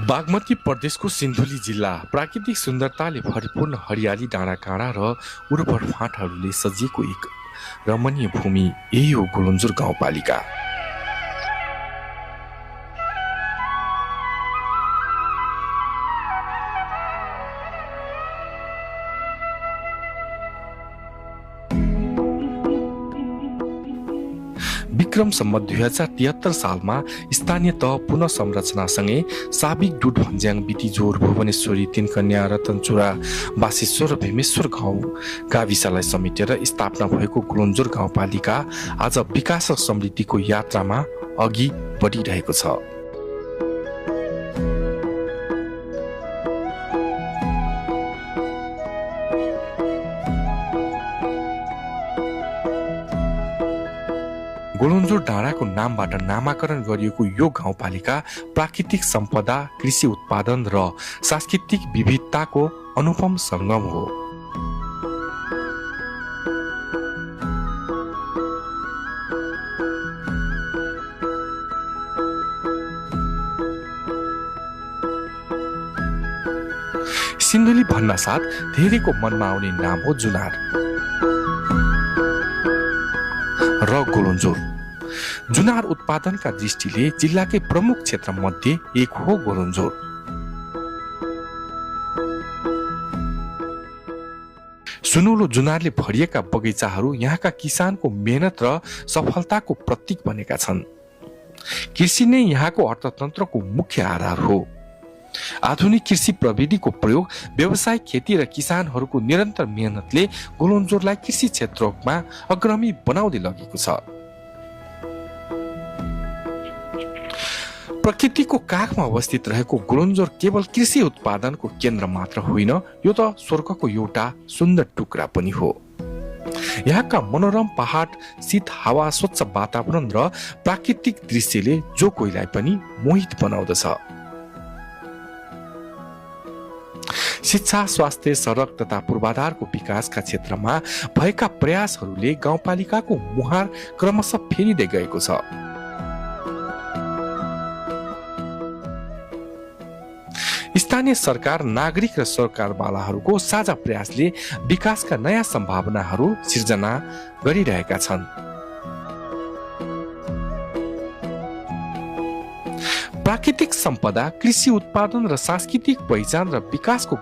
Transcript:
बागमती प्रदेशको सिन्धुली जिल्ला प्राकृतिक सुन्दरताले भरिपूर्ण हरियाली डाँडाकाँडा र उर्वर फाँटहरूले सजिएको एक रमणीय भूमि यही हो गुलुन्जुर गाउँपालिका। विक्रम सम्वत 2073 सालमा स्थानीय तह पुनः संरचनासँगै साबिक डुड भन्ज्याङ बितिजोर भुवनेश्वरी तीनकन्या रतनचुरा बासेश्वर र भीमेश्वर गाउँ गाविसलाई समेटेर स्थापना भएको गुलुन्जुर गाउँपालिका आज विकास र समृद्धिको यात्रामा अघि बढिरहेको छ। गुलुन्जुर डाँडाको नामबाट नामाकरण गरिएको यो गाउँपालिका प्राकृतिक सम्पदा, कृषि उत्पादन र सांस्कृतिक विविधताको अनुपम सङ्गम हो। सिन्धुली भन्नासाथ धेरैको मनमा आउने नाम हो जुनार र गुलुन्जुर। जुनार उत्पादनका दृष्टिले जिल्लाकै प्रमुख क्षेत्र मध्ये एक हो गुलुन्जुर। सुनौलो जुनारले भरिएका बगैँचाहरू यहाँका किसानको मेहनत र सफलताको प्रतीक बनेका छन्। कृषि नै यहाँको अर्थतन्त्रको मुख्य आधार हो। आधुनिक कृषि प्रविधिको प्रयोग, व्यावसायिक खेती र किसानहरूको निरन्तर मेहनतले गुलुन्जुरलाई कृषि क्षेत्रमा अग्रणी बनाउँदै लगेको छ। प्रकृतिको काखमा अवस्थित रहेको गुलुन्जुर केवल कृषि उत्पादनको केन्द्र मात्र होइन, यो त स्वर्गको एउटा सुन्दर टुक्रा पनि हो। यहाँका मनोरम पहाड, शीत हावा, स्वच्छ वातावरण र प्राकृतिक दृश्यले जो कोहीलाई पनि मोहित बनाउँदछ। शिक्षा, स्वास्थ्य, सडक तथा पूर्वाधारको विकासका क्षेत्रमा भएका प्रयासहरूले गाउँपालिकाको मुहार क्रमशः फेरिँदै गएको छ। स्थानीय सरकार, नागरिक र सरकारवालाहरूको साझा प्रयासले विकासका नयाँ सम्भावनाहरू सिर्जना गरिरहेका छन्। प्राकृतिक सम्पदा, कृषि उत्पादन र सांस्कृतिक पहिचान र विकासको